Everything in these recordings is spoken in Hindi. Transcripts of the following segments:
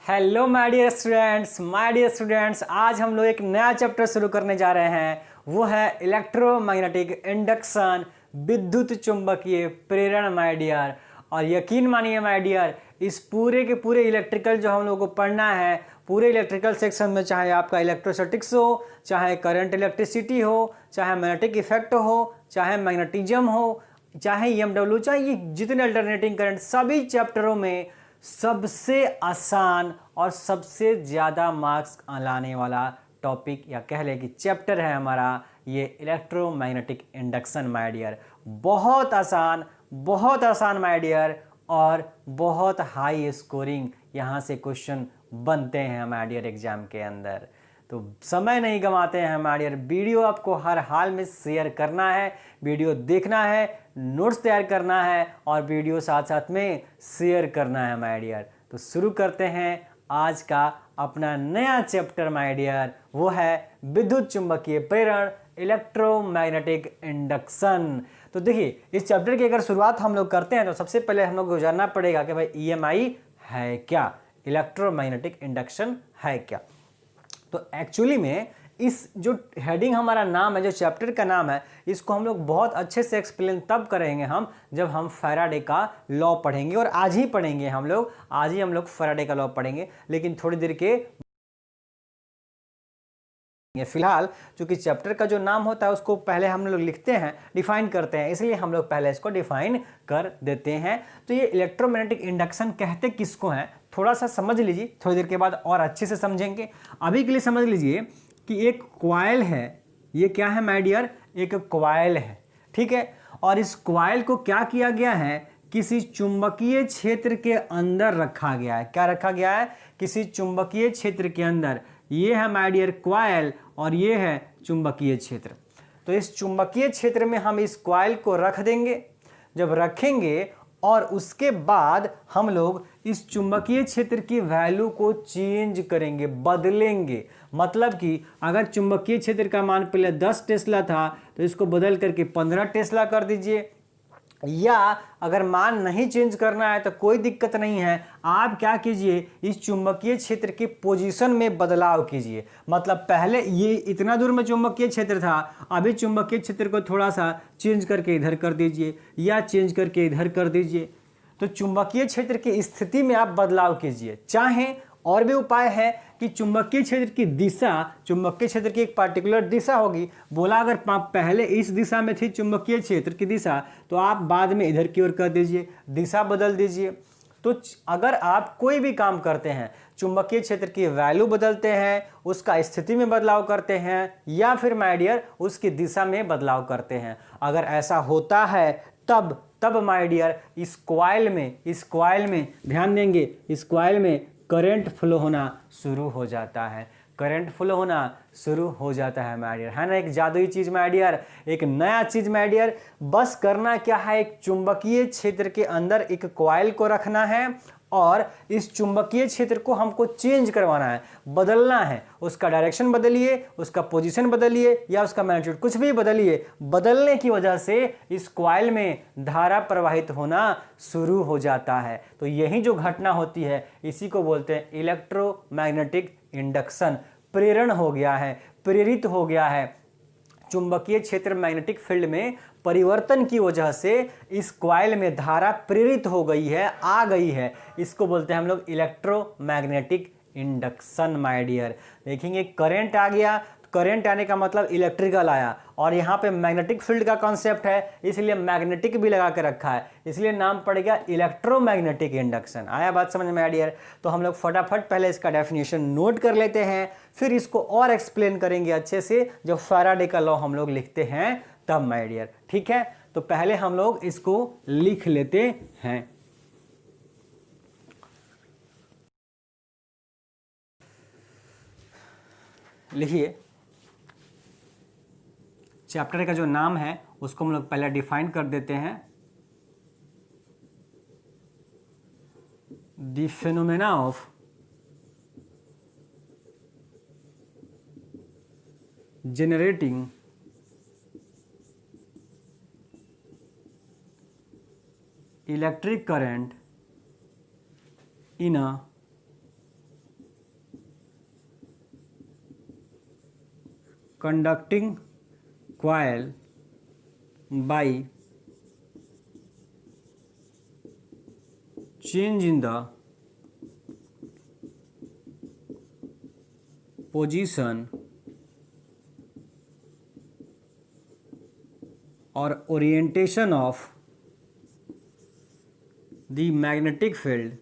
हेलो माय डियर स्टूडेंट्स, आज हम लोग एक नया चैप्टर शुरू करने जा रहे हैं। वो है इलेक्ट्रोमैग्नेटिक इंडक्शन, विद्युत चुंबकीय प्रेरण माय डियर। और यकीन मानिए माय डियर, इस पूरे के पूरे इलेक्ट्रिकल जो हम लोगों को पढ़ना है, पूरे इलेक्ट्रिकल सेक्शन में, चाहे आपका इलेक्ट्रोस्टैटिक्स हो, चाहे करंट इलेक्ट्रिसिटी हो, चाहे मैग्नेटिक इफेक्ट हो, चाहे मैग्नेटिज्म हो, चाहे ईएमडब्ल्यू, चाहे ये जितने अल्टरनेटिंग करंट, सभी चैप्टरों में सबसे आसान और सबसे ज़्यादा मार्क्स लाने वाला टॉपिक या कह लें कि चैप्टर है हमारा ये इलेक्ट्रोमैग्नेटिक इंडक्शन माय डियर। बहुत आसान माय डियर, और बहुत हाई स्कोरिंग यहाँ से क्वेश्चन बनते हैं माय डियर एग्जाम के अंदर। तो समय नहीं गंवाते हैं माय डियर, वीडियो आपको हर हाल में शेयर करना है, वीडियो देखना है, नोट्स तैयार करना है और वीडियो साथ साथ में शेयर करना है माय डियर। तो शुरू करते हैं आज का अपना नया चैप्टर माय डियर, वो है विद्युत चुंबकीय प्रेरण, इलेक्ट्रोमैग्नेटिक इंडक्शन। तो देखिए, इस चैप्टर की अगर शुरुआत हम लोग करते हैं तो सबसे पहले हम लोग को जानना पड़ेगा कि भाई ईएमआई है क्या, इलेक्ट्रोमैग्नेटिक इंडक्शन है क्या। तो एक्चुअली में इस जो हेडिंग हमारा नाम है, जो चैप्टर का नाम है, इसको हम लोग बहुत अच्छे से एक्सप्लेन तब करेंगे हम जब हम फैराडे का लॉ पढ़ेंगे, और आज ही पढ़ेंगे हम लोग, आज ही हम लोग फैराडे का लॉ पढ़ेंगे। लेकिन थोड़ी देर के फिलहाल चूंकि चैप्टर का जो नाम होता है उसको पहले हम लोग लिखते हैं, डिफाइन करते हैं, इसलिए हम लोग पहले इसको डिफाइन कर देते हैं। तो ये इलेक्ट्रोमैग्नेटिक इंडक्शन कहते किसको हैं, थोड़ा सा समझ लीजिए, थोड़ी देर के बाद और अच्छे से समझेंगे। अभी के लिए समझ लीजिए कि एक कॉइल है, ये क्या है माय डियर, एक कॉइल है, ठीक है। और इस कॉइल को क्या किया गया है, किसी चुंबकीय क्षेत्र के अंदर रखा गया है। क्या रखा गया है, किसी चुंबकीय क्षेत्र के अंदर। ये है माय डियर कॉइल और ये है चुंबकीय क्षेत्र। तो इस चुंबकीय क्षेत्र में हम इस कॉइल को रख देंगे। जब रखेंगे और उसके बाद हम लोग इस चुंबकीय क्षेत्र की वैल्यू को चेंज करेंगे, बदलेंगे। मतलब कि अगर चुंबकीय क्षेत्र का मान पहले 10 टेस्ला था तो इसको बदल करके 15 टेस्ला कर दीजिए, या अगर मान नहीं चेंज करना है तो कोई दिक्कत नहीं है, आप क्या कीजिए, इस चुंबकीय क्षेत्र की पोजीशन में बदलाव कीजिए। मतलब पहले ये इतना दूर में चुंबकीय क्षेत्र था, अभी चुंबकीय क्षेत्र को थोड़ा सा चेंज करके इधर कर दीजिए या चेंज करके इधर कर दीजिए। तो चुंबकीय क्षेत्र की स्थिति में आप बदलाव कीजिए। चाहे और भी उपाय है कि चुंबकीय क्षेत्र की दिशा, चुंबकीय क्षेत्र की एक पार्टिकुलर दिशा होगी, बोला अगर पहले इस दिशा में थी चुंबकीय क्षेत्र की दिशा तो आप बाद में इधर की ओर कर दीजिए, दिशा बदल दीजिए। तो अगर आप कोई भी काम करते हैं, चुंबकीय क्षेत्र की वैल्यू बदलते हैं, उसका स्थिति में बदलाव करते हैं, या फिर माय डियर उसकी दिशा में बदलाव करते हैं, अगर ऐसा होता है तब माय डियर इस कॉइल में ध्यान देंगे, इस कॉइल में करंट फ्लो होना शुरू हो जाता है, करंट फ्लो होना शुरू हो जाता है माय डियर। है ना एक जादुई चीज माय डियर, एक नया चीज माय डियर। बस करना क्या है, एक चुंबकीय क्षेत्र के अंदर एक कॉइल को रखना है और इस चुंबकीय क्षेत्र को हमको चेंज करवाना है, बदलना है। उसका डायरेक्शन बदलिए, उसका पोजीशन बदलिए, या उसका मैग्नीट्यूड कुछ भी बदलिए। बदलने की वजह से इस कॉइल में धारा प्रवाहित होना शुरू हो जाता है। तो यही जो घटना होती है इसी को बोलते हैं इलेक्ट्रोमैग्नेटिक इंडक्शन। प्रेरण हो गया है, प्रेरित हो गया है, चुंबकीय क्षेत्र मैग्नेटिक फील्ड में परिवर्तन की वजह से इस कॉइल में धारा प्रेरित हो गई है, आ गई है। इसको बोलते हैं हम लोग इलेक्ट्रोमैग्नेटिक इंडक्शन माय डियर। देखेंगे करंट आ गया, करंट आने का मतलब इलेक्ट्रिकल आया, और यहाँ पे मैग्नेटिक फील्ड का कॉन्सेप्ट है, इसलिए मैग्नेटिक भी लगा के रखा है, इसलिए नाम पड़ेगा इलेक्ट्रोमैग्नेटिक इंडक्शन। आया बात समझ में डियर? तो हम लोग फटाफट पहले इसका डेफिनेशन नोट कर लेते हैं, फिर इसको और एक्सप्लेन करेंगे अच्छे से जब फैराडे का लॉ हम लोग लिखते हैं तब माय डियर, ठीक है। तो पहले हम लोग इसको लिख लेते हैं। लिखिए, चैप्टर का जो नाम है उसको हम लोग पहले डिफाइन कर देते हैं। The phenomena of generating electric current in a conducting coil by change in the position or orientation of the magnetic field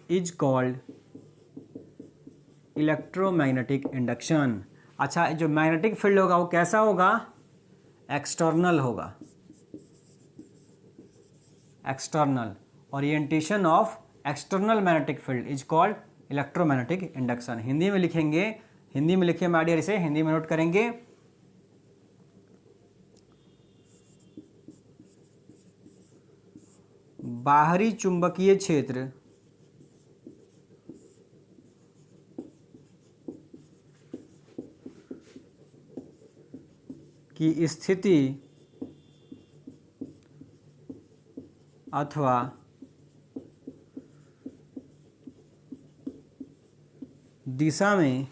is called electromagnetic induction. अच्छा, जो मैग्नेटिक फील्ड होगा वो कैसा होगा? एक्सटर्नल होगा। External orientation of external magnetic field is called electromagnetic induction. Hindi में लिखेंगे, हिंदी में लिखिए माय डियर, इसे हिंदी में नोट करेंगे। बाहरी चुंबकीय क्षेत्र की स्थिति अथवा दिशा में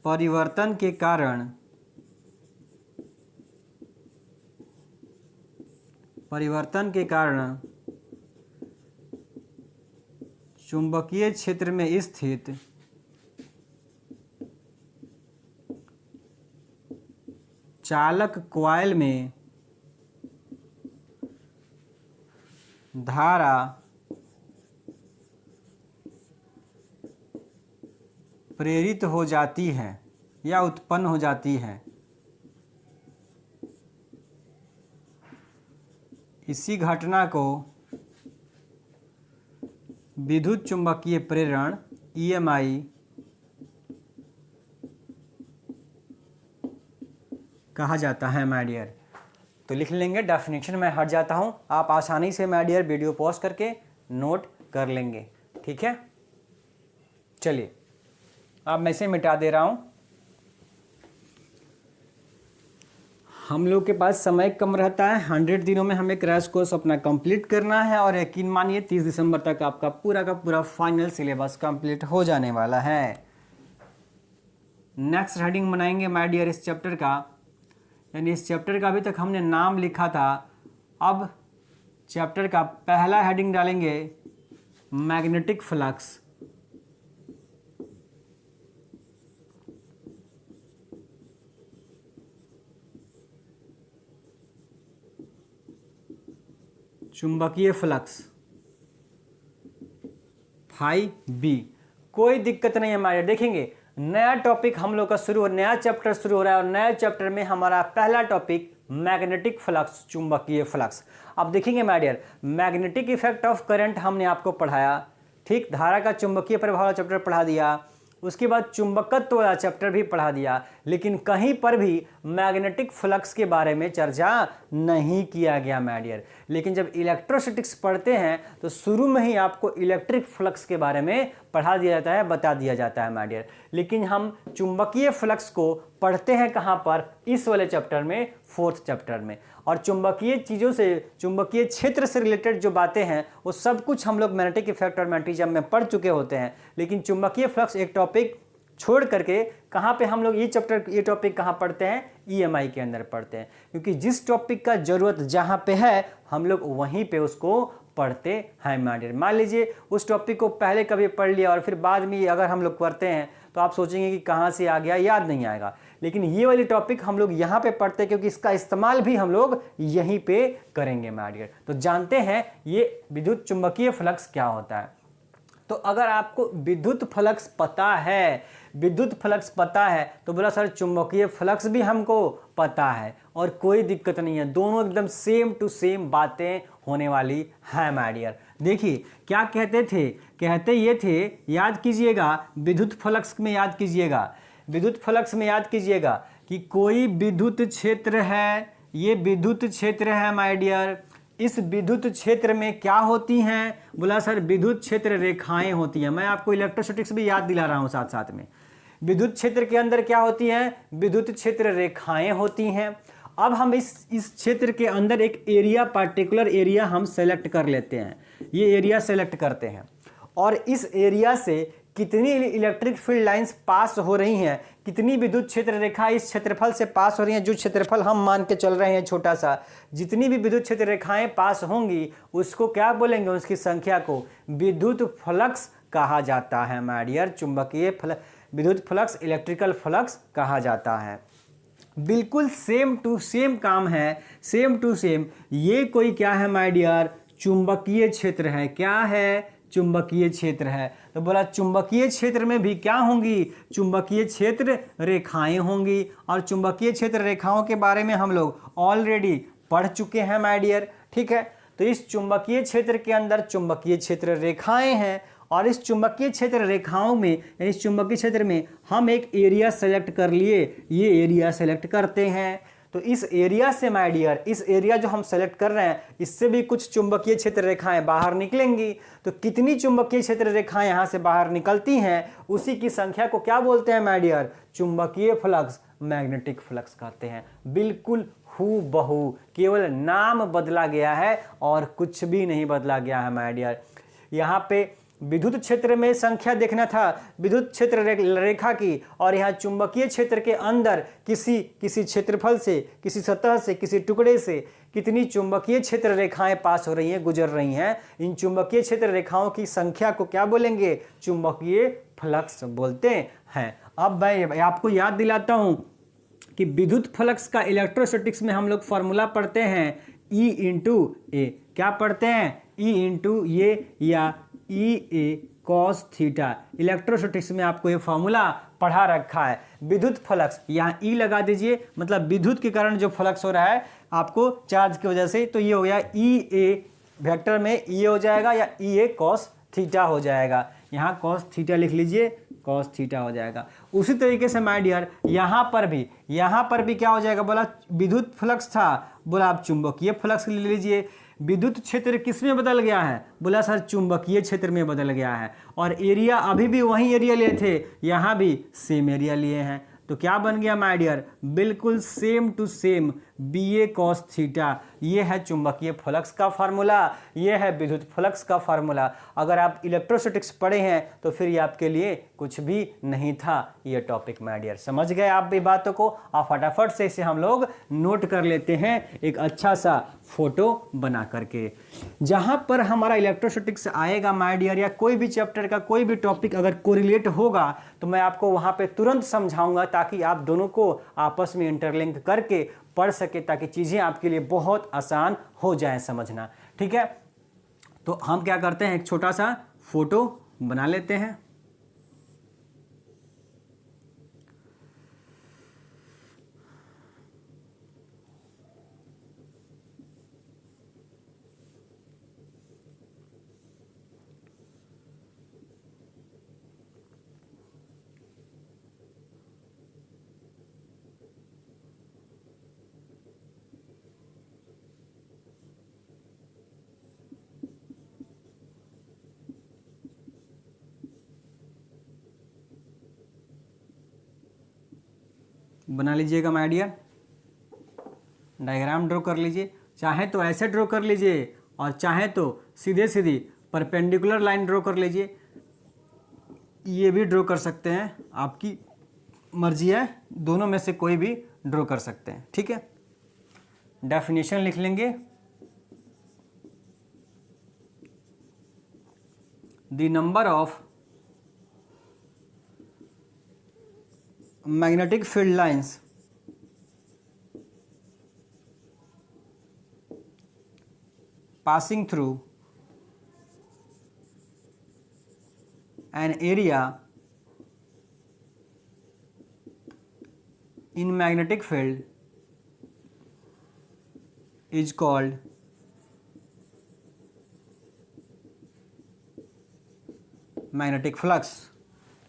परिवर्तन के कारण चुंबकीय क्षेत्र में स्थित चालक कॉइल में धारा प्रेरित हो जाती है या उत्पन्न हो जाती है। इसी घटना को विद्युत चुंबकीय प्रेरण EMI कहा जाता है माय डियर। तो लिख लेंगे, डेफिनेशन में हट जाता हूं, आप आसानी से माय डियर वीडियो पॉज करके नोट कर लेंगे, ठीक है। चलिए अब मैं इसे मिटा दे रहा हूं। हम लोग के पास समय कम रहता है, 100 दिनों में हमें क्रैश कोर्स अपना कंप्लीट करना है और यकीन मानिए 30 दिसंबर तक आपका पूरा का पूरा फाइनल सिलेबस कंप्लीट हो जाने वाला है। नेक्स्ट हेडिंग बनाएंगे माय डियर इस चैप्टर का, यानी इस चैप्टर का अभी तक हमने नाम लिखा था, अब चैप्टर का पहला हेडिंग डालेंगे मैग्नेटिक फ्लक्स। चुंबकीय फ्लक्स फाई बी। कोई दिक्कत नहीं है हमारे, देखेंगे नया टॉपिक हम लोग का शुरू हो, नया चैप्टर शुरू हो रहा है और नया चैप्टर में हमारा पहला टॉपिक मैग्नेटिक फ्लक्स, चुंबकीय फ्लक्स। अब देखेंगे my dear, magnetic effect of current हमने आपको पढ़ाया, ठीक, धारा का चुंबकीय प्रभाव वाला चैप्टर पढ़ा दिया, उसके बाद चुंबकत्व वाला चैप्टर भी पढ़ा दिया, लेकिन कहीं पर भी मैग्नेटिक फ्लक्स के बारे में चर्चा नहीं किया गया माय डियर। लेकिन जब इलेक्ट्रोस्टैटिक्स पढ़ते हैं तो शुरू में ही आपको इलेक्ट्रिक फ्लक्स के बारे में पढ़ा दिया जाता है, बता दिया जाता है माय डियर। लेकिन हम चुंबकीय फ्लक्स को पढ़ते हैं कहाँ पर? इस वाले चैप्टर में, 4th चैप्टर में। और चुंबकीय चीज़ों से, चुंबकीय क्षेत्र से रिलेटेड जो बातें हैं वो सब कुछ हम लोग मैग्नेटिक इफेक्ट और मैग्नेटिज्म में पढ़ चुके होते हैं। लेकिन चुंबकीय फ्लक्स एक टॉपिक छोड़ करके कहाँ पे हम लोग ये टॉपिक कहाँ पढ़ते हैं? EMI के अंदर पढ़ते हैं, क्योंकि जिस टॉपिक का जरूरत जहाँ पे है हम लोग वहीं पे उसको पढ़ते हैं माय डियर। मान लीजिए उस टॉपिक को पहले कभी पढ़ लिया और फिर बाद में अगर हम लोग पढ़ते हैं तो आप सोचेंगे कि कहाँ से आ गया, याद नहीं आएगा। लेकिन ये वाली टॉपिक हम लोग यहाँ पे पढ़ते हैं क्योंकि इसका इस्तेमाल भी हम लोग यहीं पे करेंगे माय डियर। तो जानते हैं ये विद्युत चुंबकीय फ्लक्स क्या होता है। तो अगर आपको विद्युत फ्लक्स पता है, विद्युत फ्लक्स पता है तो बोला सर चुंबकीय फ्लक्स भी हमको पता है, और कोई दिक्कत नहीं है, दोनों एकदम सेम टू सेम बातें होने वाली है माय डियर। देखिए क्या कहते थे, कहते ये थे, याद कीजिएगा विद्युत फ्लक्स में, याद कीजिएगा विद्युत फ्लक्स में, याद कीजिएगा कि कोई विद्युत क्षेत्र है, ये विद्युत क्षेत्र है माय डियर। इस विद्युत क्षेत्र में क्या होती हैं? बोला सर विद्युत क्षेत्र रेखाएं होती हैं। मैं आपको इलेक्ट्रोस्टैटिक्स भी याद दिला रहा हूं साथ साथ में। विद्युत क्षेत्र के अंदर क्या होती हैं? विद्युत क्षेत्र रेखाएं होती हैं। अब हम इस क्षेत्र के अंदर एक एरिया, पार्टिकुलर एरिया हम सेलेक्ट कर लेते हैं। ये एरिया सेलेक्ट करते हैं और इस एरिया से कितनी इलेक्ट्रिक फील्ड लाइंस पास हो रही हैं, कितनी विद्युत क्षेत्र रेखा इस क्षेत्रफल से पास हो रही हैं, जो क्षेत्रफल हम मान के चल रहे हैं छोटा सा, जितनी भी विद्युत क्षेत्र रेखाएं पास होंगी उसको क्या बोलेंगे, उसकी संख्या को विद्युत फ्लक्स कहा जाता है माय डियर। चुंबकीय विद्युत फ्लक्स, इलेक्ट्रिकल फ्लक्स कहा जाता है। बिल्कुल सेम टू सेम काम है, सेम टू सेम। ये कोई क्या है माय डियर, चुंबकीय क्षेत्र है। क्या है, चुंबकीय क्षेत्र है। तो बोला चुंबकीय क्षेत्र में भी क्या होंगी, चुंबकीय क्षेत्र रेखाएं होंगी। और चुंबकीय क्षेत्र रेखाओं के बारे में हम लोग ऑलरेडी पढ़ चुके हैं माय डियर, ठीक है। तो इस चुंबकीय क्षेत्र के अंदर चुंबकीय क्षेत्र रेखाएं हैं और इस चुंबकीय क्षेत्र रेखाओं में, यानी इस चुंबकीय क्षेत्र में हम एक एरिया सेलेक्ट कर लिए, ये एरिया सेलेक्ट करते हैं। तो इस एरिया से माय डियर, इस एरिया जो हम सेलेक्ट कर रहे हैं, इससे भी कुछ चुंबकीय क्षेत्र रेखाएं बाहर निकलेंगी। तो कितनी चुंबकीय क्षेत्र रेखाएं यहां से बाहर निकलती हैं, उसी की संख्या को क्या बोलते हैं माय डियर, चुंबकीय फ्लक्स, मैग्नेटिक फ्लक्स कहते हैं। बिल्कुल हूबहू, केवल नाम बदला गया है और कुछ भी नहीं बदला गया है माय डियर। यहाँ पे विद्युत क्षेत्र में संख्या देखना था, विद्युत क्षेत्र रेखा की, और यहाँ चुंबकीय क्षेत्र के अंदर किसी क्षेत्रफल से, किसी सतह से, किसी टुकड़े से कितनी चुंबकीय क्षेत्र रेखाएं पास हो रही हैं, गुजर रही हैं। इन चुंबकीय क्षेत्र रेखाओं की संख्या को क्या बोलेंगे, चुंबकीय फ्लक्स बोलते हैं। अब मैं आपको याद दिलाता हूं कि विद्युत फ्लक्स का इलेक्ट्रोस्टैटिक्स में हम लोग फॉर्मूला पढ़ते हैं E इंटू ए। क्या पढ़ते हैं, E इंटू ए या ई ए कॉस थीटा। इलेक्ट्रोस्टैटिक्स में आपको ये फॉर्मूला पढ़ा रखा है। विद्युत फ्लक्स, यहाँ ई लगा दीजिए, मतलब विद्युत के कारण जो फ्लक्स हो रहा है आपको चार्ज की वजह से, तो ये हो गया ई ए, वेक्टर में ई हो जाएगा या ई ए कॉस थीटा हो जाएगा। यहाँ कॉस थीटा लिख लीजिए, कॉस थीटा हो जाएगा। उसी तरीके से माय डियर यहाँ पर भी क्या हो जाएगा, बोला विद्युत फ्लक्स था, बोला आप चुंबकीय फ्लक्स ले लीजिए। विद्युत क्षेत्र किस में बदल गया है, बोला सर चुंबकीय क्षेत्र में बदल गया है। और एरिया अभी भी वही एरिया लिए थे, यहाँ भी सेम एरिया लिए हैं। तो क्या बन गया माय डियर, बिल्कुल same to same B A cos theta. ये है चुंबकीय फ्लक्स का फार्मूला, ये है विद्युत फ्लक्स का फार्मूला। अगर आप इलेक्ट्रोस्टैटिक्स पढ़े हैं तो फिर ये आपके लिए कुछ भी नहीं था ये टॉपिक माय डियर। समझ गए आप भी बातों को। आप फटाफट से इसे हम लोग नोट कर लेते हैं एक अच्छा सा फोटो बना करके। जहां पर हमारा इलेक्ट्रोस्टैटिक्स आएगा माय डियर, या कोई भी चैप्टर का कोई भी टॉपिक अगर कोरिलेट होगा तो मैं आपको वहां पे तुरंत समझाऊंगा, ताकि आप दोनों को आपस में इंटरलिंक करके पढ़ सके, ताकि चीजें आपके लिए बहुत आसान हो जाए समझना, ठीक है। तो हम क्या करते हैं, एक छोटा सा फोटो बना लेते हैं। बना लीजिएगा माय डियर, डायग्राम ड्रॉ कर लीजिए। चाहे तो ऐसे ड्रॉ कर लीजिए और चाहे तो सीधे सीधी परपेंडिकुलर लाइन ड्रॉ कर लीजिए। ये भी ड्रॉ कर सकते हैं, आपकी मर्जी है, दोनों में से कोई भी ड्रॉ कर सकते हैं, ठीक है। डेफिनेशन लिख लेंगे, the number of magnetic field lines passing through an area in magnetic field is called magnetic flux।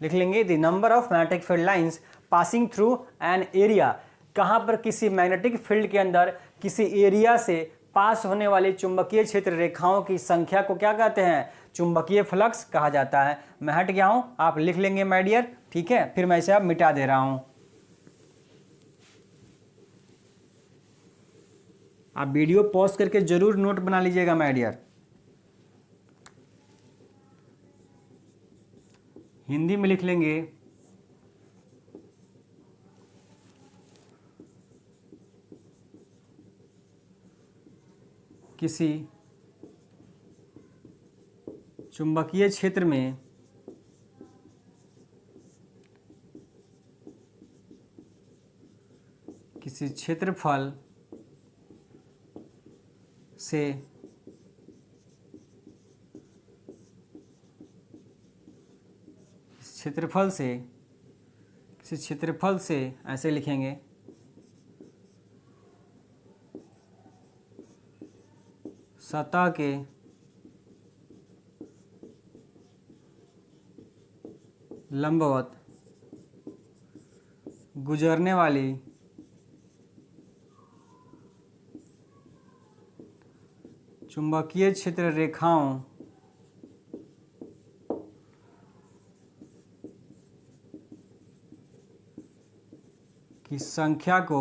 लिख लेंगे the number of magnetic field lines passing through an area. कहाँ पर, किसी मैग्नेटिक फील्ड के अंदर किसी एरिया से पास होने वाली चुंबकीय क्षेत्र रेखाओं की संख्या को क्या कहते हैं, चुंबकीय फ्लक्स कहा जाता है। मैं हट गया हूं, आप लिख लेंगे माय डियर, ठीक है। फिर मैं इसे अब मिटा दे रहा हूं। आप वीडियो पॉज करके जरूर नोट बना लीजिएगा माय डियर। हिंदी में लिख लेंगे किसी चुंबकीय क्षेत्र में किसी क्षेत्रफल से किसी क्षेत्रफल से ऐसे लिखेंगे सतह के लंबवत गुजरने वाली चुंबकीय क्षेत्र रेखाओं की संख्या को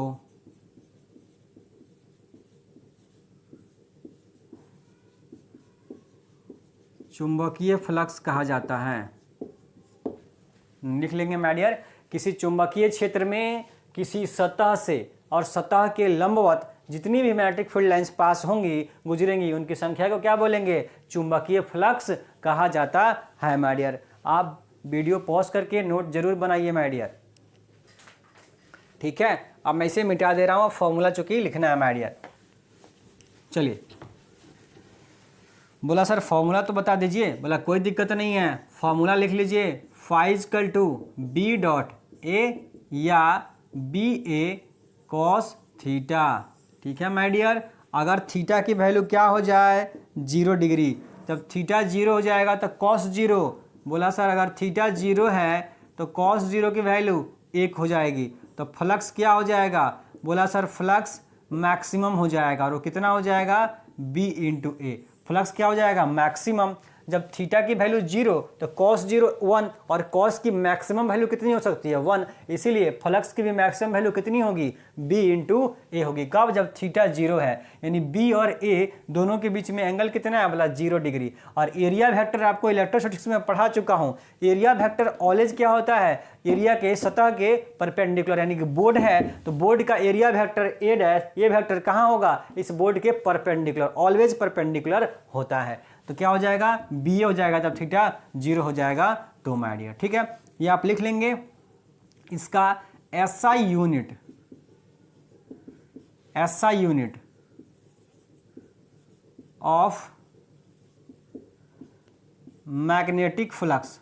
चुंबकीय फ्लक्स कहा जाता है। लिख लेंगे माय डियर, किसी चुंबकीय क्षेत्र में किसी सतह से और सतह के लंबवत जितनी भी मैग्नेटिक फील्ड लाइंस पास होंगी गुजरेंगी उनकी संख्या को क्या बोलेंगे? चुंबकीय फ्लक्स कहा जाता है माय डियर। आप वीडियो पॉज करके नोट जरूर बनाइए माय डियर, ठीक है। अब मैं इसे मिटा दे रहा हूँ, फॉर्मूला चूंकि लिखना है माय डियर। चलिए, बोला सर फॉर्मूला तो बता दीजिए। बोला कोई दिक्कत नहीं है, फॉर्मूला लिख लीजिए। Phi equal to B dot A या बी ए कॉस थीटा, ठीक है माय डियर। अगर थीटा की वैल्यू क्या हो जाए? 0 डिग्री। जब थीटा 0 हो जाएगा तो कॉस 0। बोला सर अगर थीटा 0 है तो कॉस 0 की वैल्यू 1 हो जाएगी, तो फ्लक्स क्या हो जाएगा? बोला सर फ्लक्स मैक्सिमम हो जाएगा, और वो कितना हो जाएगा? बी इंटू ए। फ्लक्स क्या हो जाएगा? मैक्सिमम। जब थीटा की वैल्यू 0 तो कॉस 0 1, और कॉस की मैक्सिमम वैल्यू कितनी हो सकती है? 1। इसीलिए फ्लक्स की भी मैक्सिमम वैल्यू कितनी होगी? b इंटू ए होगी। कब? जब थीटा 0 है, यानी b और a दोनों के बीच में एंगल कितना है? बोला 0 डिग्री। और एरिया वेक्टर आपको इलेक्ट्रोस्टैटिक्स में पढ़ा चुका हूँ। एरिया वेक्टर ऑलवेज क्या होता है? एरिया के सतह के परपेंडिकुलर, यानी कि बोर्ड है तो बोर्ड का एरिया वेक्टर ए डैश, ये वेक्टर कहाँ होगा? इस बोर्ड के परपेंडिकुलर, ऑलवेज परपेंडिकुलर होता है। तो क्या हो जाएगा? बी हो जाएगा जब थीटा 0 हो जाएगा तो माय डियर, ठीक है। ये आप लिख लेंगे। इसका SI unit of magnetic flux,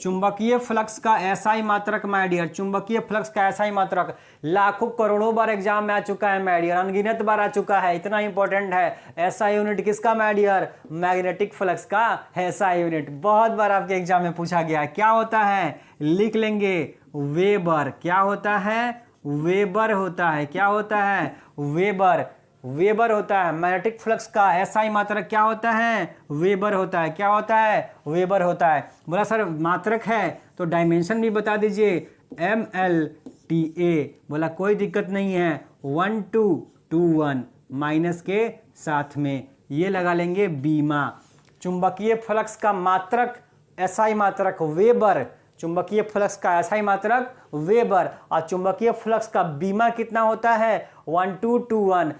चुंबकीय फ्लक्स का एसआई मात्रक माय डियर, चुंबकीय फ्लक्स का एसआई मात्रक लाखों करोड़ों बार एग्जाम में आ चुका है माय डियर, अनगिनत बार आ चुका है, इतना इंपॉर्टेंट है। एसआई यूनिट किसका माय डियर? मैग्नेटिक फ्लक्स का एसआई यूनिट बहुत बार आपके एग्जाम में पूछा गया है। क्या होता है? लिख लेंगे वेबर। क्या होता है? वेबर होता है। क्या होता है? वेबर। वेबर होता है। मैग्नेटिक फ्लक्स का एसआई मात्रक क्या होता है? वेबर होता है। क्या होता है? वेबर होता है। बोला सर मात्रक है तो डायमेंशन भी बता दीजिए। MLTA। बोला कोई दिक्कत नहीं है, 1221 माइनस के साथ में ये लगा लेंगे बीमा। चुंबकीय फ्लक्स का मात्रक एसआई मात्रक वेबर, चुंबकीय फ्लक्स का एसआई मात्रक वेबर, और चुंबकीय फ्लक्स का बीमा कितना होता है? 1221।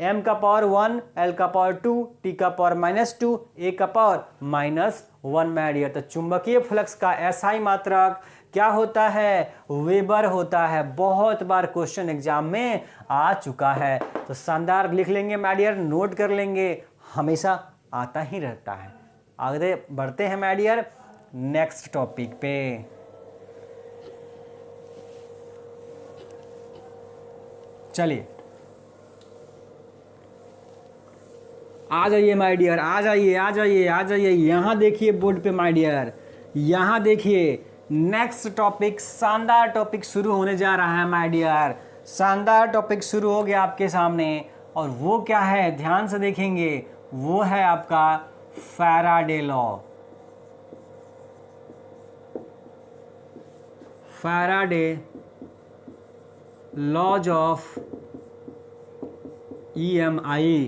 m का पावर 1, l का पावर 2, t का पावर -2, a का पावर -1 माय डियर। तो चुंबकीय फ्लक्स का एसआई मात्रक क्या होता है? वेबर होता है। बहुत बार क्वेश्चन एग्जाम में आ चुका है, तो शानदार लिख लेंगे माय डियर, नोट कर लेंगे, हमेशा आता ही रहता है। आगे बढ़ते हैं माय डियर नेक्स्ट टॉपिक पे। चलिए आ जाइए माय डियर, आ जाइए आ जाइए आ जाइए, यहाँ देखिए बोर्ड पे माय डियर, यहाँ देखिए नेक्स्ट टॉपिक, शानदार टॉपिक शुरू होने जा रहा है माय डियर। शानदार टॉपिक शुरू हो गया आपके सामने, और वो क्या है? ध्यान से देखेंगे, वो है आपका Faraday law. Faraday laws of EMI,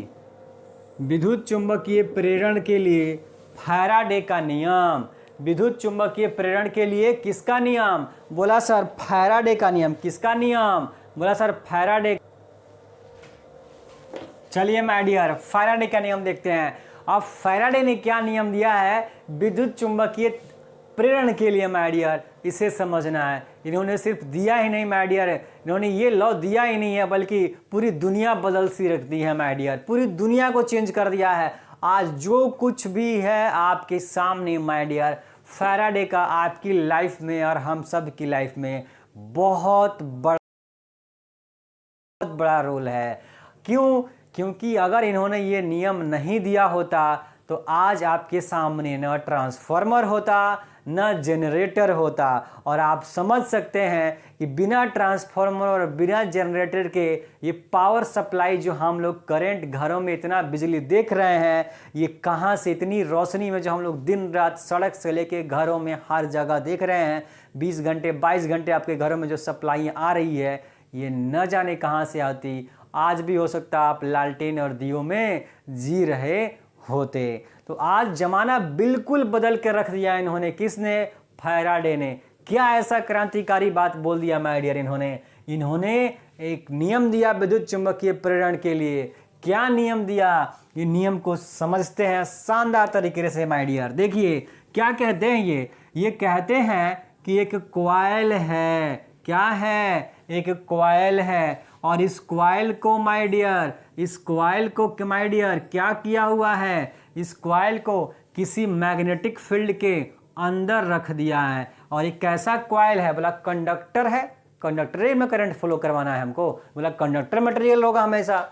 विद्युत चुंबकीय प्रेरण के लिए फैराडे का नियम। विद्युत चुंबकीय प्रेरण के लिए किसका नियम? बोला सर फैराडे का नियम। किसका नियम? बोला सर फैराडे। चलिए माय डियर, फैराडे का नियम देखते हैं। अब फैराडे ने क्या नियम दिया है विद्युत चुंबकीय प्रेरण के लिए माय डियर, इसे समझना है। इन्होंने सिर्फ दिया ही नहीं माय डियर, इन्होंने ये लॉ दिया ही नहीं है बल्कि पूरी दुनिया बदल सी रख दी है माय डियर, पूरी दुनिया को चेंज कर दिया है। आज जो कुछ भी है आपके सामने माय डियर, फैराडे का आपकी लाइफ में और हम सब की लाइफ में बहुत बड़ा रोल है। क्यों? क्योंकि अगर इन्होंने ये नियम नहीं दिया होता तो आज आपके सामने न ट्रांसफार्मर होता न जनरेटर होता। और आप समझ सकते हैं कि बिना ट्रांसफार्मर और बिना जनरेटर के ये पावर सप्लाई जो हम लोग करंट घरों में इतना बिजली देख रहे हैं, ये कहाँ से इतनी रोशनी में जो हम लोग दिन रात सड़क से लेके घरों में हर जगह देख रहे हैं, 20 घंटे 22 घंटे आपके घरों में जो सप्लाई आ रही है, ये न जाने कहाँ से आती। आज भी हो सकता आप लालटेन और दियों में जी रहे होते। तो आज जमाना बिल्कुल बदल कर रख दिया इन्होंने। किसने? फैराडे ने। क्या ऐसा क्रांतिकारी बात बोल दिया माय डियर इन्होंने एक नियम दिया विद्युत चुंबकीय प्रेरण के लिए। क्या नियम दिया? ये नियम को समझते हैं शानदार तरीके से माय डियर। देखिए क्या कहते हैं ये कहते हैं कि एक कॉइल है। क्या है? एक कॉइल है। और इस कॉइल को माय डियर, इस कॉइल को माय डियर क्या किया हुआ है? इस कॉइल को किसी मैग्नेटिक फील्ड के अंदर रख दिया है। और एक कैसा कॉइल है? बोला कंडक्टर है। कंडक्टर में करंट फ्लो करवाना है हमको। बोला कंडक्टर मटेरियल होगा हमेशा।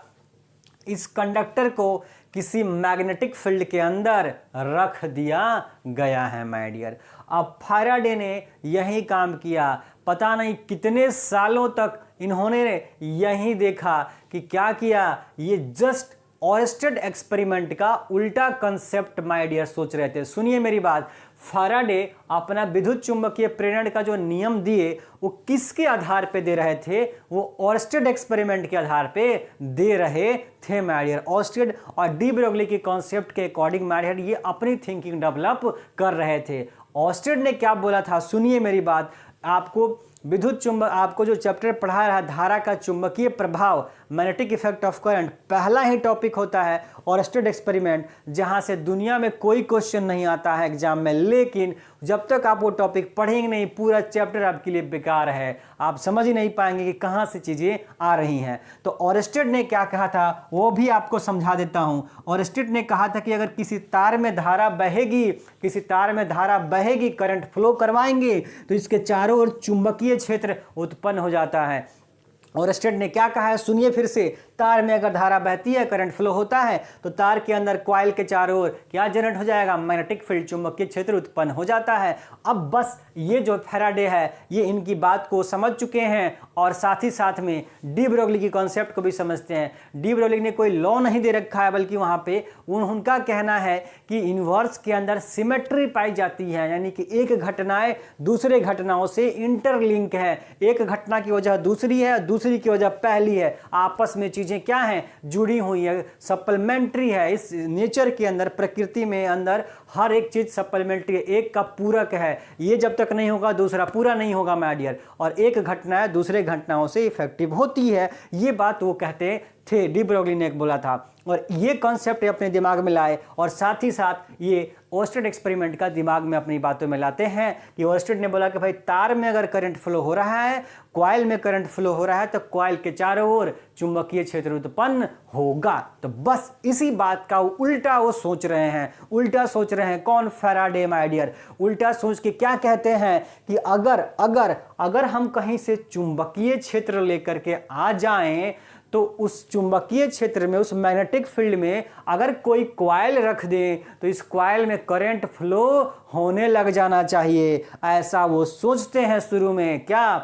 इस कंडक्टर को किसी मैग्नेटिक फील्ड के अंदर रख दिया गया है माय डियर। अब फैराडे ने यही काम किया। पता नहीं कितने सालों तक इन्होंने यही देखा कि क्या किया, ये जस्ट ऑयस्टेड एक्सपेरिमेंट का उल्टा कंसेप्ट माय डियर सोच रहे थे। सुनिए मेरी बात, फैराडे अपना विद्युत चुंबकीय प्रेरण का जो नियम दिए वो किसके आधार पे दे रहे थे? वो ऑयस्टेड एक्सपेरिमेंट के आधार पे दे रहे थे माय डियर। ऑयस्टेड और डी ब्रोगली के कॉन्सेप्ट के अकॉर्डिंग माय डियर ये अपनी थिंकिंग डेवलप कर रहे थे। ऑयस्टेड ने क्या बोला था? सुनिए मेरी बात, आपको विद्युत चुंबक, आपको जो चैप्टर पढ़ा रहा धारा का चुंबकीय प्रभाव, मैग्नेटिक इफेक्ट ऑफ करंट, पहला ही टॉपिक होता है ऑयस्टेड एक्सपेरिमेंट, जहां से दुनिया में कोई क्वेश्चन नहीं आता है एग्जाम में। लेकिन जब तक आप वो टॉपिक पढ़ेंगे नहीं, पूरा चैप्टर आपके लिए बेकार है। आप समझ ही नहीं पाएंगे कि कहां से चीजें आ रही हैं। तो ऑयस्टेड ने क्या कहा था वो भी आपको समझा देता हूं। ऑयस्टेड ने कहा था कि अगर किसी तार में धारा बहेगी, किसी तार में धारा बहेगी, करंट फ्लो करवाएंगे तो इसके चारों ओर चुंबकीय क्षेत्र उत्पन्न हो जाता है। ऑयस्टेड ने क्या कहा है? सुनिए फिर से, तार में अगर धारा बहती है, करंट फ्लो होता है, तो तार के अंदर कॉइल के चारों ओर क्या जनरेट हो जाएगा? मैग्नेटिक फील्ड, चुंबकीय क्षेत्र उत्पन्न हो जाता है। अब बस ये जो फैराडे है ये इनकी बात को समझ चुके हैं और साथ ही साथ में डी ब्रोगली की कॉन्सेप्ट को भी समझते हैं। डी ब्रोगली ने कोई लॉ नहीं दे रखा है, बल्कि वहां पे उनका कहना है कि यूनिवर्स के अंदर सिमेट्री पाई जाती है, यानी कि एक घटनाएं दूसरे घटनाओं से इंटरलिंक है। एक घटना की वजह दूसरी है, दूसरी की वजह पहली है, आपस में चीजें क्या हैं? जुड़ी हुई है, सप्लीमेंट्री है। इस नेचर के अंदर, प्रकृति में अंदर हर एक चीज सप्लीमेंट्री है, एक का पूरक है। ये जब तक नहीं होगा दूसरा पूरा नहीं होगा माय डियर। और एक घटना दूसरे घटनाओं से इफेक्टिव होती है, ये बात वो कहते थे, डी ब्रोगली ने बोला था। और ये कॉन्सेप्ट अपने दिमाग में लाए और साथ ही साथ ये ऑयस्टेड एक्सपेरिमेंट का दिमाग में अपनी बातों में लाते हैं कि ऑयस्टेड ने बोला कि भाई तार में अगर करंट फ्लो हो रहा है, कॉइल में करंट फ्लो हो रहा है, तो कॉइल के चारों ओर चुंबकीय क्षेत्र उत्पन्न होगा। तो बस इसी बात का उल्टा वो सोच रहे हैं। उल्टा सोच रहे हैं कौन? Faraday my dear. उल्टा सोच के क्या कहते हैं कि अगर हम कहीं से चुंबकीय क्षेत्र लेकर के आ जाएं तो उस चुंबकीय क्षेत्र में, उस मैग्नेटिक फील्ड में अगर कोई कॉइल रख दे तो इस कॉइल में करंट फ्लो होने लग जाना चाहिए। ऐसा वो सोचते हैं शुरू में। क्या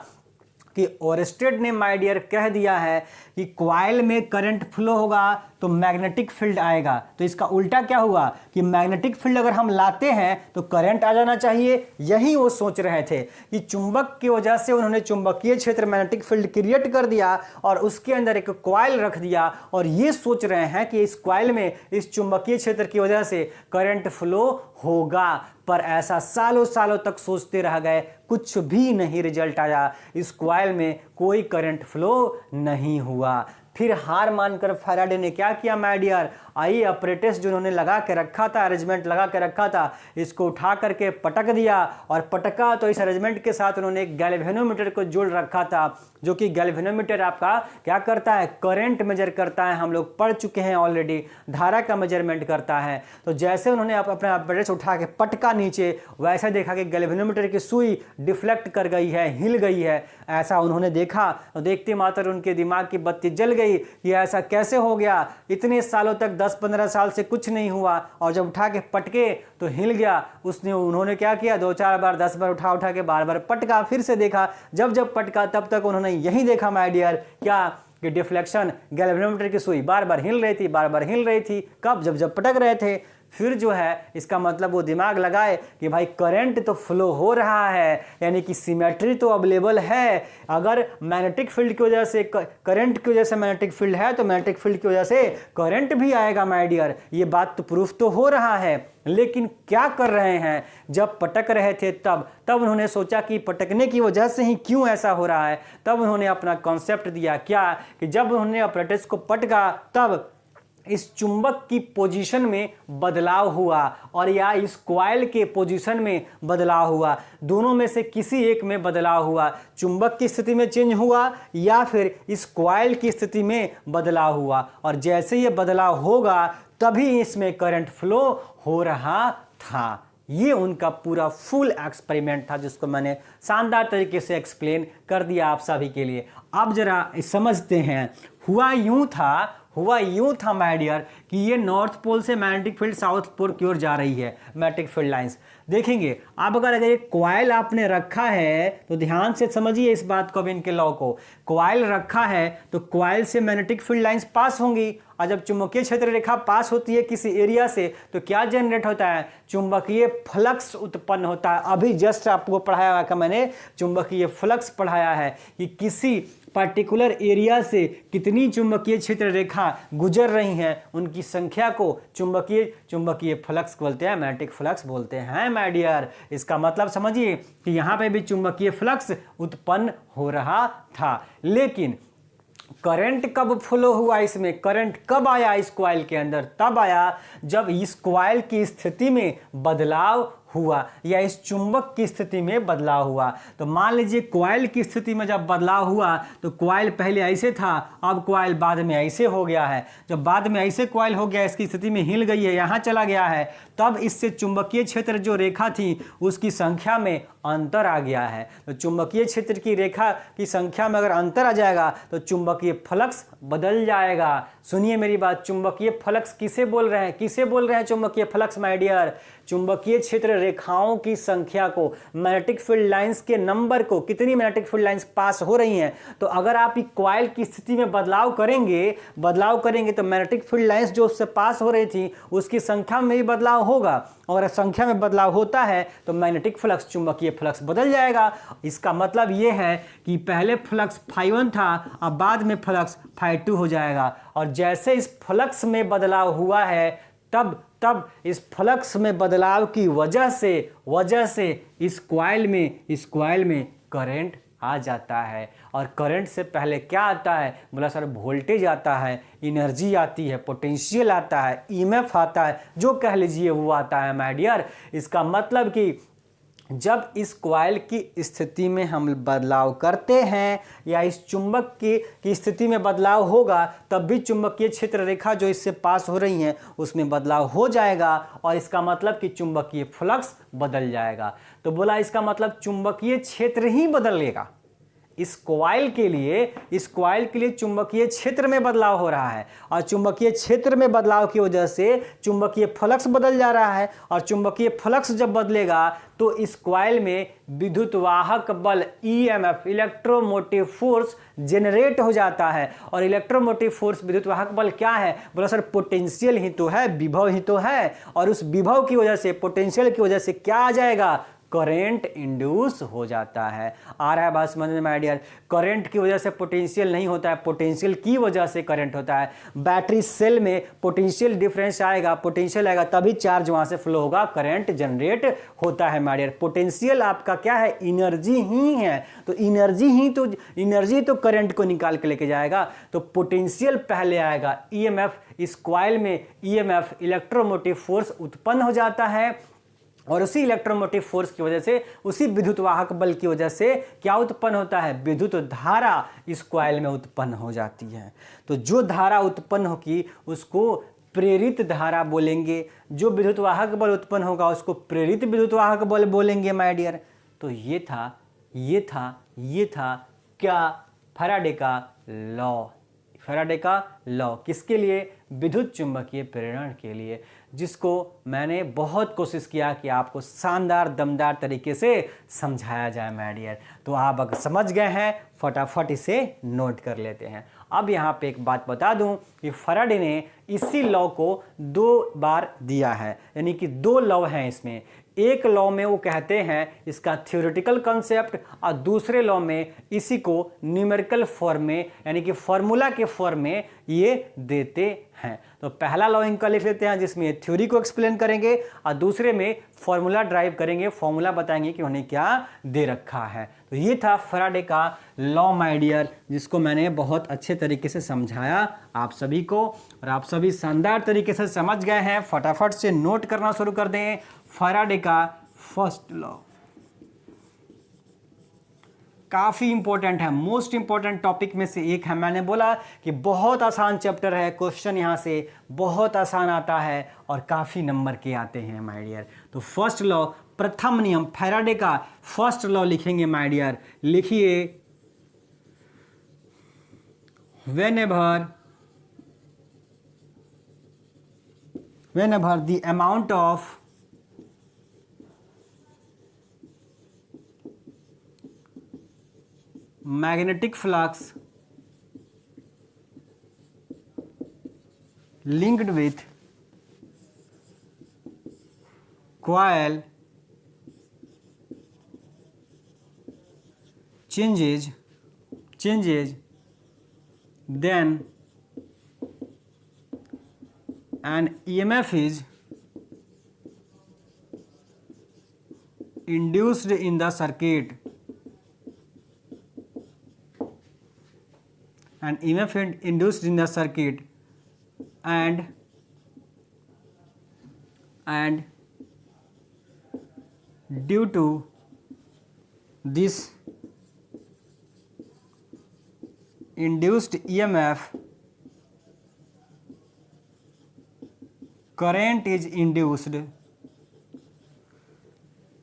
कि ऑयस्टेड ने माय डियर कह दिया है कि कॉइल में करंट फ्लो होगा तो मैग्नेटिक फील्ड आएगा। तो इसका उल्टा क्या हुआ कि मैग्नेटिक फील्ड अगर हम लाते हैं तो करंट आ जाना चाहिए। यही वो सोच रहे थे कि चुंबक की वजह से उन्होंने चुंबकीय क्षेत्र मैग्नेटिक फील्ड क्रिएट कर दिया और उसके अंदर एक कॉइल रख दिया और ये सोच रहे हैं कि इस कॉइल में इस चुंबकीय क्षेत्र की वजह से करंट फ्लो होगा। पर ऐसा सालों सालों तक सोचते रह गए, कुछ भी नहीं रिजल्ट आया, इस कॉइल में कोई करंट फ्लो नहीं हुआ। फिर हार मानकर फैराडे ने क्या किया माय डियर, आई अपरेटस जो उन्होंने लगा के रखा था, अरेंजमेंट लगा के रखा था, इसको उठा करके पटक दिया और पटका तो इस अरेंजमेंट के साथ उन्होंने एक गैल्वेनोमीटर को जोड़ रखा था, जो कि गैल्वेनोमीटर आपका क्या करता है, करंट मेजर करता है। हम लोग पढ़ चुके हैं ऑलरेडी, धारा का मेजरमेंट करता है। तो जैसे उन्होंने अपना अपरेटस उठा के पटका नीचे, वैसे देखा कि गैल्वेनोमीटर की सुई डिफ्लेक्ट कर गई है, हिल गई है। ऐसा उन्होंने देखा तो देखते मात्र उनके दिमाग की बत्ती जल गई कि ऐसा कैसे हो गया, इतने सालों तक 10-15 साल से कुछ नहीं हुआ और जब उठा के पटके तो हिल गया। उन्होंने क्या किया, 2-4 बार 10 बार उठा के बार बार पटका, फिर से देखा, जब जब पटका तब तक उन्होंने यही देखा माय डियर क्या कि डिफ्लेक्शन, गैल्वेनोमीटर की सुई बार बार हिल रही थी, बार बार हिल रही थी। कब, जब जब पटक रहे थे। फिर जो है इसका मतलब वो दिमाग लगाए कि भाई करंट तो फ्लो हो रहा है, यानी कि सिमेट्री तो अवेलेबल है। अगर मैग्नेटिक फील्ड की वजह से, करंट की वजह से मैग्नेटिक फील्ड है तो मैग्नेटिक फील्ड की वजह से करंट भी आएगा माय डियर। ये बात तो प्रूफ तो हो रहा है। लेकिन क्या कर रहे हैं, जब पटक रहे थे तब उन्होंने सोचा कि पटकने की वजह से ही क्यों ऐसा हो रहा है। तब उन्होंने अपना कॉन्सेप्ट दिया क्या कि जब उन्होंने अपरेटस को पटका तब इस चुंबक की पोजीशन में बदलाव हुआ और या इस कॉइल के पोजीशन में बदलाव हुआ, दोनों में से किसी एक में बदलाव हुआ। चुंबक की स्थिति में चेंज हुआ या फिर इस कॉइल की स्थिति में बदलाव हुआ, और जैसे ये बदलाव होगा तभी इसमें करंट फ्लो हो रहा था। ये उनका पूरा फुल एक्सपेरिमेंट था जिसको मैंने शानदार तरीके से एक्सप्लेन कर दिया आप सभी के लिए। अब जरा समझते हैं, हुआ यूं था माय डियर कि ये नॉर्थ पोल से मैग्नेटिक फील्ड साउथ पोल की ओर जा रही है, मैग्नेटिक फील्ड लाइंस। देखेंगे आप, अगर ये कॉइल आपने रखा है तो ध्यान से समझिए इस बात को, अब इनके लॉ को। कॉइल रखा है तो कॉइल से मैग्नेटिक फील्ड लाइंस पास होंगी, और जब चुंबकीय क्षेत्र रेखा पास होती है किसी एरिया से तो क्या जनरेट होता है, चुंबकीय फ्लक्स उत्पन्न होता है। अभी जस्ट आपको पढ़ाया हुआ, मैंने चुंबकीय फ्लक्स पढ़ाया है कि किसी पर्टिकुलर एरिया से कितनी चुंबकीय क्षेत्र रेखा गुजर रही हैं, उनकी संख्या को चुंबकीय फ्लक्स बोलते हैं, मैग्नेटिक फ्लक्स बोलते हैं माय डियर। इसका मतलब समझिए कि यहाँ पे भी चुंबकीय फ्लक्स उत्पन्न हो रहा था। लेकिन करंट कब फ्लो हुआ, इसमें करंट कब आया इस कॉइल के अंदर, तब आया जब इस कॉइल की स्थिति में बदलाव हुआ या इस चुंबक की स्थिति में बदलाव हुआ। तो मान लीजिए कॉइल की स्थिति में जब बदलाव हुआ तो कॉइल पहले ऐसे था, अब कॉइल बाद में ऐसे हो गया है। जब बाद में ऐसे कॉइल हो गया, इसकी स्थिति में हिल गई है, यहाँ चला गया है, तब इससे चुंबकीय क्षेत्र जो रेखा थी उसकी संख्या में अंतर आ गया है। तो चुंबकीय क्षेत्र की रेखा की संख्या में अगर अंतर आ जाएगा तो चुंबकीय फ्लक्स बदल जाएगा। सुनिए मेरी बात, चुंबकीय फ्लक्स किसे बोल रहे हैं, चुंबकीय फ्लक्स माय डियर, चुंबकीय क्षेत्र रेखाओं की संख्या को, मैग्नेटिक फील्ड लाइंस के नंबर को, कितनी मैग्नेटिक फील्ड लाइंस पास हो रही हैं। तो अगर आप कॉइल की स्थिति में बदलाव करेंगे तो मैग्नेटिक फील्ड लाइंस जो उससे पास हो रही थी उसकी संख्या में भी बदलाव होगा, और संख्या में बदलाव होता है तो मैग्नेटिक फ्लक्स, चुंबकीय फ्लक्स बदल जाएगा। इसका मतलब यह है कि पहले फ्लक्स φ1 था, अब बाद में फ्लक्स φ2 हो जाएगा। और जैसे इस फ्लक्स में बदलाव हुआ है तब इस फ्लक्स में बदलाव की वजह से इस कॉइल में करंट आ जाता है। और करंट से पहले क्या आता है, बोला सर वोल्टेज आता है, एनर्जी आती है, पोटेंशियल आता है, ईएमएफ आता है, जो कह लीजिए वो आता है माय डियर। इसका मतलब कि जब इस कॉइल की स्थिति में हम बदलाव करते हैं या इस चुंबक की स्थिति में बदलाव होगा, तब भी चुंबकीय क्षेत्र रेखा जो इससे पास हो रही हैं उसमें बदलाव हो जाएगा, और इसका मतलब कि चुंबकीय फ्लक्स बदल जाएगा। तो बोला इसका मतलब चुंबकीय क्षेत्र ही बदलेगा, इस कॉइल के लिए चुंबकीय क्षेत्र में बदलाव हो रहा है और चुंबकीय क्षेत्र में बदलाव की वजह से चुंबकीय फ्लक्स बदल जा रहा है और चुंबकीय फ्लक्स जब बदलेगा तो इस कॉइल में विद्युत वाहक बल ईएमएफ इलेक्ट्रोमोटिव फोर्स जनरेट हो जाता है। और इलेक्ट्रोमोटिव फोर्स विद्युत वाहक बल क्या है? बोला सर पोटेंशियल ही तो है, विभव ही तो है। और उस विभव की वजह से, पोटेंशियल की वजह से क्या आ जाएगा? करंट इंड्यूस हो जाता है। आ रहा है बात समझ में माय डियर? करंट की वजह से पोटेंशियल नहीं होता है, पोटेंशियल की वजह से करंट होता है। बैटरी सेल में पोटेंशियल डिफरेंस आएगा, पोटेंशियल आएगा तभी चार्ज वहां से फ्लो होगा, करंट जनरेट होता है माय डियर। पोटेंशियल आपका क्या है? एनर्जी ही है। तो एनर्जी तो करंट को निकाल के लेके जाएगा। तो पोटेंशियल पहले आएगा, ईएमएफ, इस कॉइल में ईएमएफ इलेक्ट्रोमोटिव फोर्स उत्पन्न हो जाता है और उसी इलेक्ट्रोमोटिव फोर्स की वजह से, उसी विद्युत वाहक बल की वजह से क्या उत्पन्न होता है? विद्युत धारा इस कॉइल में उत्पन्न हो जाती है। तो जो धारा उत्पन्न होगी उसको प्रेरित धारा बोलेंगे, जो विद्युत वाहक बल उत्पन्न होगा उसको प्रेरित विद्युत वाहक बल बोलेंगे माय डियर। तो ये था क्या? फैराडे का लॉ। फैराडे का लॉ किसके लिए? विद्युत चुंबकीय प्रेरण के लिए, जिसको मैंने बहुत कोशिश किया कि आपको शानदार दमदार तरीके से समझाया जाए माय डियर। तो आप अगर समझ गए हैं फटाफट इसे नोट कर लेते हैं। अब यहाँ पे एक बात बता दूं कि फैराडे ने इसी लॉ को 2 बार दिया है, यानी कि 2 लॉ हैं इसमें। एक लॉ में वो कहते हैं इसका थ्योरेटिकल कॉन्सेप्ट और दूसरे लॉ में इसी को न्यूमेरिकल फॉर्म में, यानी कि फॉर्मूला के फॉर्म में ये देते हैं। तो पहला लॉ इनका लिख लेते हैं जिसमें थ्योरी को एक्सप्लेन करेंगे और दूसरे में फॉर्मूला ड्राइव करेंगे, फॉर्मूला बताएंगे कि उन्हें क्या दे रखा है। तो ये था फैराडे का लॉ माय डियर, जिसको मैंने बहुत अच्छे तरीके से समझाया आप सभी को और आप सभी शानदार तरीके से समझ गए हैं। फटाफट से नोट करना शुरू कर दें। फैराडे का फर्स्ट लॉ काफ़ी इंपॉर्टेंट है, मोस्ट इंपॉर्टेंट टॉपिक में से एक है। मैंने बोला कि बहुत आसान चैप्टर है, क्वेश्चन यहाँ से बहुत आसान आता है और काफ़ी नंबर के आते हैं माय डियर। तो फर्स्ट लॉ, प्रथम नियम, फैराडे का फर्स्ट लॉ लिखेंगे माय डियर। लिखिए, whenever the amount of magnetic flux linked with coil changes, then an EMF is induced in the circuit. An EMF induced in the circuit and due to this induced EMF, current is induced,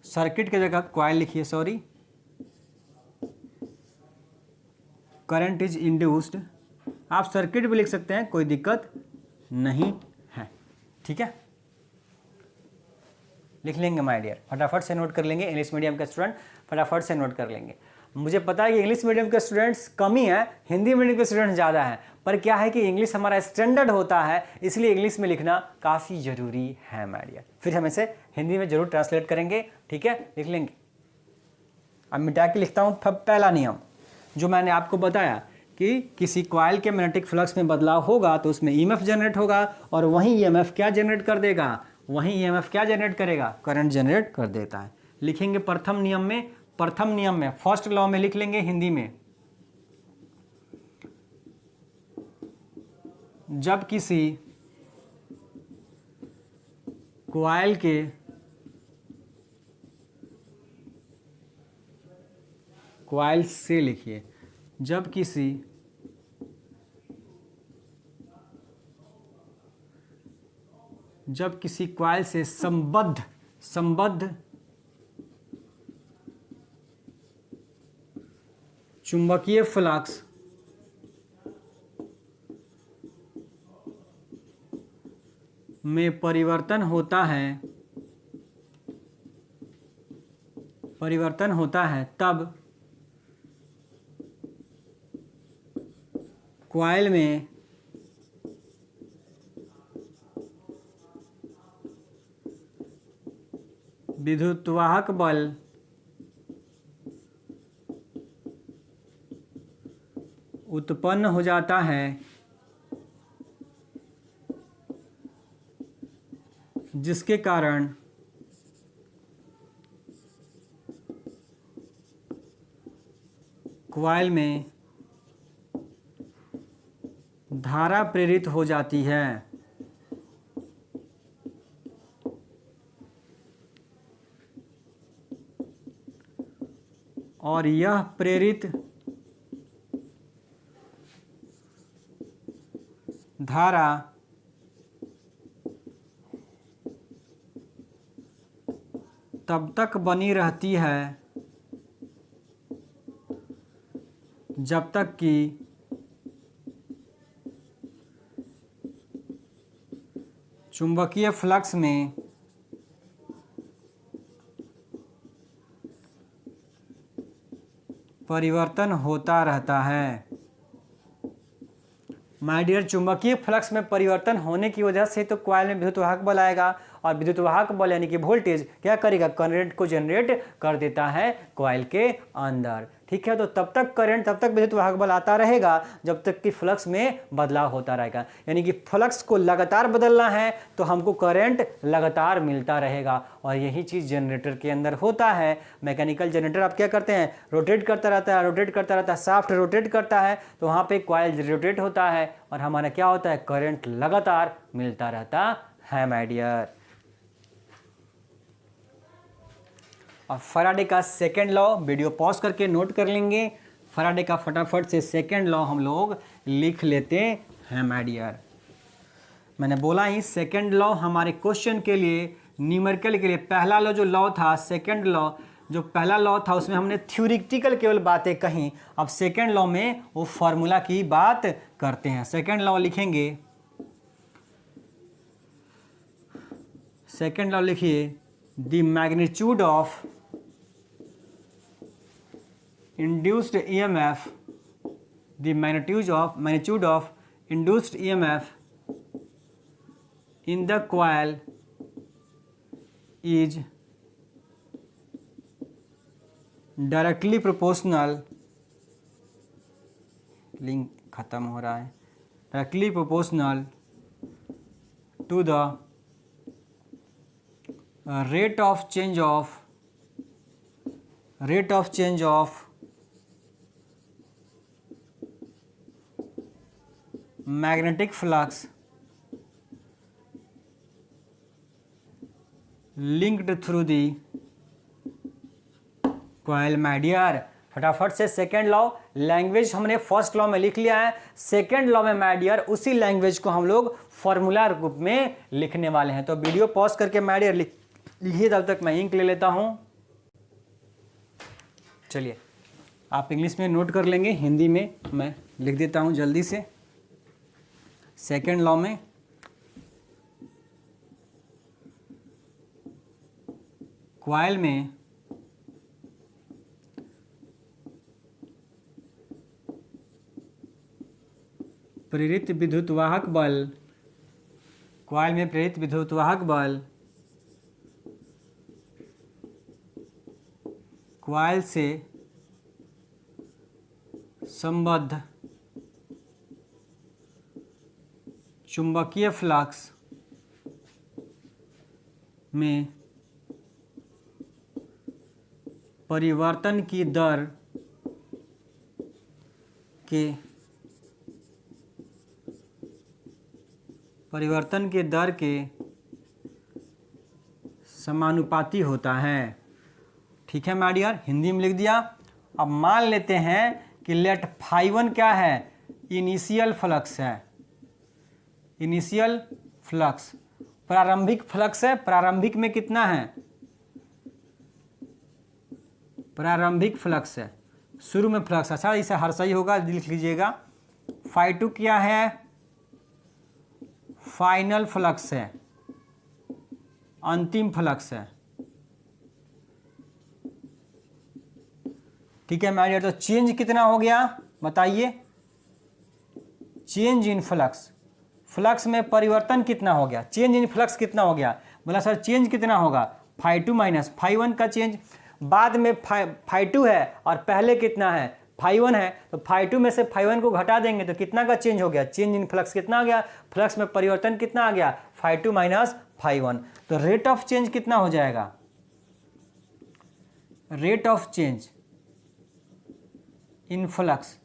circuit की जगह कॉइल लिखिए, सॉरी, करंट इज इंड्यूस्ड, आप सर्किट भी लिख सकते हैं, कोई दिक्कत नहीं है, ठीक है। लिख लेंगे माय डियर, फटाफट से नोट कर लेंगे। इंग्लिश मीडियम के स्टूडेंट फटाफट से नोट कर लेंगे। मुझे पता है कि इंग्लिश मीडियम के स्टूडेंट्स कम ही है, हिंदी मीडियम के स्टूडेंट्स ज़्यादा हैं, पर क्या है कि इंग्लिश हमारा स्टैंडर्ड होता है, इसलिए इंग्लिश में लिखना काफ़ी ज़रूरी है माय डियर। फिर हम इसे हिंदी में जरूर ट्रांसलेट करेंगे, ठीक है, लिख लेंगे। अब मिटा के लिखता हूँ पहला नियम, जो मैंने आपको बताया कि किसी कॉइल के मैग्नेटिक फ्लक्स में बदलाव होगा तो उसमें ईएमएफ जनरेट होगा और वहीं ईएमएफ क्या जनरेट कर देगा? वहीं ईएमएफ क्या जनरेट करेगा? करंट जनरेट कर देता है। लिखेंगे प्रथम नियम में, फर्स्ट लॉ में लिख लेंगे हिंदी में। जब किसी कॉइल के कॉइल से लिखिए, जब किसी कॉइल से संबद्ध चुंबकीय फ्लक्स में परिवर्तन होता है तब कॉइल में विद्युतवाहक बल उत्पन्न हो जाता है, जिसके कारण कॉइल में धारा प्रेरित हो जाती है और यह प्रेरित धारा तब तक बनी रहती है जब तक कि चुंबकीय फ्लक्स में परिवर्तन होता रहता है। माय डियर, चुंबकीय फ्लक्स में परिवर्तन होने की वजह से तो कॉइल में विद्युतवाहक बल आएगा और विद्युतवाहक बल यानी कि वोल्टेज क्या करेगा, करंट को जनरेट कर देता है कॉइल के अंदर। ठीक है, तो तब तक विद्युतवाहक बल आता रहेगा जब तक कि फ्लक्स में बदलाव होता रहेगा। यानी कि फ्लक्स को लगातार बदलना है तो हमको करंट लगातार मिलता रहेगा और यही चीज़ जनरेटर के अंदर होता है। मैकेनिकल जनरेटर आप क्या करते हैं, रोटेट करता रहता है, शाफ्ट रोटेट करता है तो वहाँ पे कॉइल रोटेट होता है और हमारा क्या होता है, करंट लगातार मिलता रहता है माय डियर। और फैराडे का सेकेंड लॉ वीडियो पॉज करके नोट कर लेंगे। फैराडे का फटाफट से सेकेंड लॉ हम लोग लिख लेते हैं माय डियर। मैंने बोला ही सेकेंड लॉ हमारे क्वेश्चन के लिए, न्यूमेरिकल के लिए पहला लॉ जो लॉ था, सेकेंड लॉ जो पहला लॉ था उसमें हमने थ्योरेटिकल केवल बातें कहीं। अब सेकेंड लॉ में वो फॉर्मूला की बात करते हैं। सेकेंड लॉ लिखेंगे, सेकेंड लॉ लिखिए, the magnitude of induced EMF, the magnitude of induced EMF in the coil is directly proportional, link खत्म हो रहा है, directly proportional to the rate of change of magnetic flux linked through the coil my dear. फटाफट से सेकेंड लॉ, लैंग्वेज हमने फर्स्ट लॉ में लिख लिया है, सेकेंड लॉ में माय डियर उसी लैंग्वेज को हम लोग फॉर्मूला रूप में लिखने वाले हैं। तो वीडियो पॉज करके माय डियर लिखिए, तब तक मैं इंक ले लेता हूं। चलिए आप इंग्लिश में नोट कर लेंगे, हिंदी में मैं लिख देता हूं जल्दी से। सेकेंड लॉ में कॉइल में प्रेरित विद्युतवाहक बल, कॉइल में प्रेरित विद्युतवाहक बल कॉइल से संबद्ध चुंबकीय फ्लक्स में परिवर्तन की दर के समानुपाती होता है। ठीक है माय डियर, हिंदी में लिख दिया। अब मान लेते हैं कि लेट φ1 क्या है, इनिशियल फ्लक्स है, इनिशियल फ्लक्स प्रारंभिक फ्लक्स है। प्रारंभिक में कितना है, प्रारंभिक फ्लक्स है, शुरू में फ्लक्स, अच्छा इसे हर सही होगा, लिख लीजिएगा। φ2 क्या है? फाइनल फ्लक्स है, अंतिम फ्लक्स है, ठीक है मैरियर। तो चेंज कितना हो गया बताइए? चेंज इन फ्लक्स, फ्लक्स में परिवर्तन कितना हो गया? चेंज इन फ्लक्स कितना हो गया? बोला सर चेंज कितना होगा? φ2 माइनस φ1 का चेंज। बाद में φ2 है और पहले कितना है? φ1 है, तो φ2 में से φ1 को घटा देंगे तो कितना का चेंज हो गया? चेंज इन फ्लक्स कितना आ गया? फ्लक्स में परिवर्तन कितना आ गया? φ2 माइनस φ1। तो रेट ऑफ चेंज कितना हो जाएगा? Rate of change in flux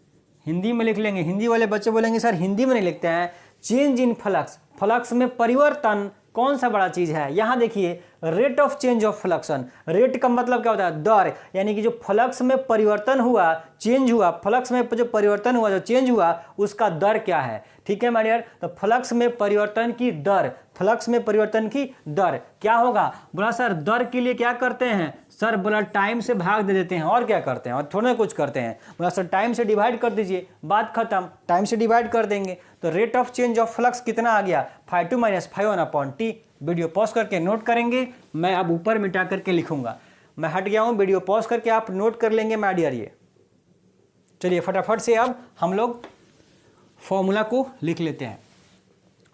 Hindi में लिख लेंगे। हिंदी वाले बच्चे बोलेंगे सर हिंदी में नहीं लिखते हैं। चेंज इन फ्लक्स, फ्लक्स में परिवर्तन कौन सा बड़ा चीज है? यहां देखिए rate of change of fluxion. Rate का मतलब क्या होता है? दर, यानी कि जो फ्लक्स में परिवर्तन हुआ, चेंज हुआ, फ्लक्स में जो परिवर्तन हुआ, जो चेंज हुआ, उसका दर क्या है? ठीक है माय डियर। तो फ्लक्स में परिवर्तन की दर, फ्लक्स में परिवर्तन की दर क्या होगा? बोला सर दर के लिए क्या करते हैं? सर बोला टाइम से भाग दे देते हैं, और क्या करते हैं? और थोड़ा कुछ करते हैं। बोला सर टाइम से डिवाइड कर दीजिए, बात खत्म, टाइम से डिवाइड कर देंगे। तो rate of change of flux कितना आ गया? φ2 minus φ1 upon t. Video pause करके नोट करेंगे, मैं अब ऊपर मिटा करके लिखूंगा। मैं हट गया हूं, वीडियो पॉज करके आप नोट कर लेंगे माय डियर। ये चलिए फटाफट से अब हम लोग फॉर्मूला को लिख लेते हैं।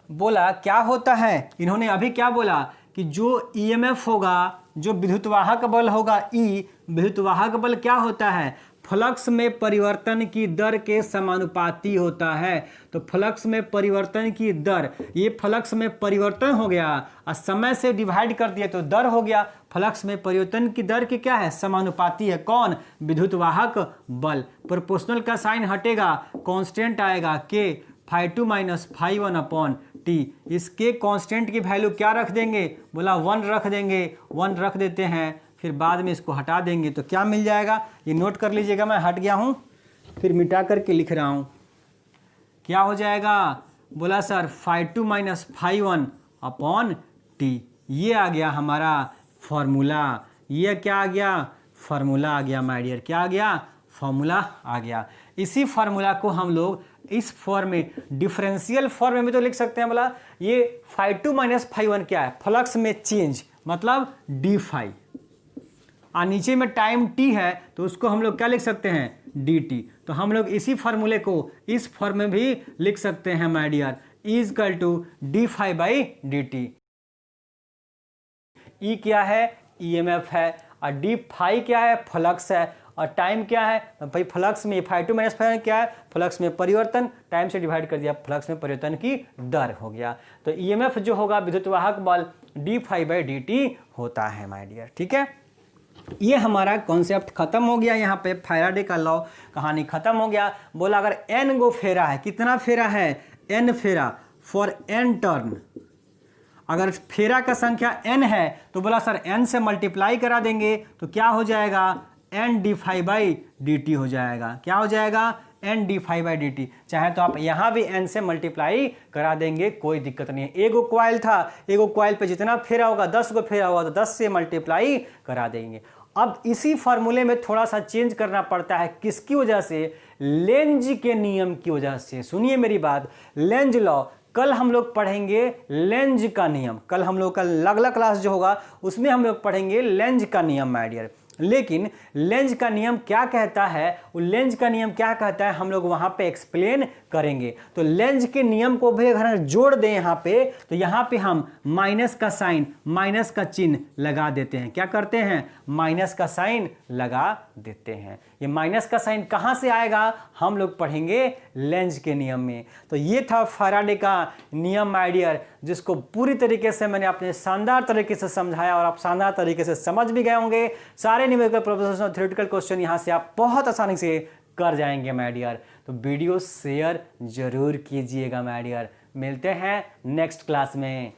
बोला क्या होता है, इन्होंने अभी क्या बोला कि जो ईएमएफ होगा, जो विद्युतवाहक बल होगा ई, विद्युतवाहक बल क्या होता है? फ्लक्स में परिवर्तन की दर के समानुपाती होता है। तो फ्लक्स में परिवर्तन की दर, ये फ्लक्स में परिवर्तन हो गया और समय से डिवाइड कर दिया तो दर हो गया। फ्लक्स में परिवर्तन की दर की क्या है? समानुपाती है। कौन? विद्युतवाहक बल। प्रोपोर्शनल का साइन हटेगा, कांस्टेंट आएगा के φ2 माइनस φ1 अपॉन टी। इसके कांस्टेंट की वैल्यू क्या रख देंगे? बोला 1 रख देंगे, 1 रख देते हैं, फिर बाद में इसको हटा देंगे तो क्या मिल जाएगा? ये नोट कर लीजिएगा, मैं हट गया हूँ, फिर मिटा करके लिख रहा हूँ। क्या हो जाएगा? बोला सर φ2 माइनस φ1 अपॉन टी। ये आ गया हमारा फॉर्मूला। ये क्या आ गया? फॉर्मूला आ गया माय डियर। क्या आ गया? फॉर्मूला आ गया। इसी फॉर्मूला को हम लोग इस फॉर्म में, डिफरेंशियल फॉर्म में भी तो लिख सकते हैं। बोला ये φ2 माइनस φ1 क्या है? फ्लक्स में चेंज, मतलब डी फाई, और नीचे में टाइम टी है तो उसको हम लोग क्या लिख सकते हैं? D T. तो हम लोग इसी फॉर्मूले को इस फॉर्म में भी लिख सकते हैं my dear, is equal to d phi by D t. E क्या है? ईएमएफ है, और डी फाई क्या है? फ्लक्स है, और टाइम क्या है भाई? फ्लक्स में φ2 माइनस φ1 क्या है? फ्लक्स में परिवर्तन, टाइम से डिवाइड कर दिया, फ्लक्स में परिवर्तन की दर हो गया। तो ईएमएफ जो होगा विद्युतवाहक बल D phi by D T होता है माय डियर। ठीक है, ये हमारा कॉन्सेप्ट खत्म हो गया। यहाँ पे फैराडे का लॉ कहानी खत्म हो गया। बोला अगर n गो फेरा है, कितना फेरा है? n फेरा, फॉर n टर्न। अगर फेरा का संख्या n है तो बोला सर n से मल्टीप्लाई करा देंगे तो क्या हो जाएगा? n D phi by D T हो जाएगा। क्या हो जाएगा? n D phi by D T. चाहे तो आप यहाँ भी n से मल्टीप्लाई करा देंगे, कोई दिक्कत नहीं है। एगो क्वाइल था, एगो क्वाइल पे जितना फेरा होगा, 10 गो फेरा होगा तो 10 से मल्टीप्लाई करा देंगे। अब इसी फार्मूले में थोड़ा सा चेंज करना पड़ता है, किसकी वजह से? लेंज के नियम की वजह से। सुनिए मेरी बात, लेंज लॉ कल हम लोग पढ़ेंगे। लेंज का नियम कल हम लोग का अगला क्लास जो होगा उसमें हम लोग पढ़ेंगे लेंज का नियम माय डियर। लेकिन लेंज का नियम क्या कहता है, वो लेंज का नियम क्या कहता है हम लोग वहां पे एक्सप्लेन करेंगे। तो लेंज के नियम को भी अगर जोड़ दें यहाँ पे, तो यहाँ पे हम माइनस का साइन, माइनस का चिन्ह लगा देते हैं। क्या करते हैं? माइनस का साइन लगा देते हैं। ये माइनस का साइन कहाँ से आएगा? हम लोग पढ़ेंगे लेंज के नियम में। तो ये था फैराडे का नियम माय डियर, जिसको पूरी तरीके से मैंने अपने शानदार तरीके से समझाया और आप शानदार तरीके से समझ भी गए होंगे। सारे न्यूमेरिकल प्रोपोजिशन और थ्योरेटिकल क्वेश्चन यहाँ से आप बहुत आसानी से कर जाएंगे माय डियर। तो वीडियो शेयर जरूर कीजिएगा माय डियर। मिलते हैं नेक्स्ट क्लास में।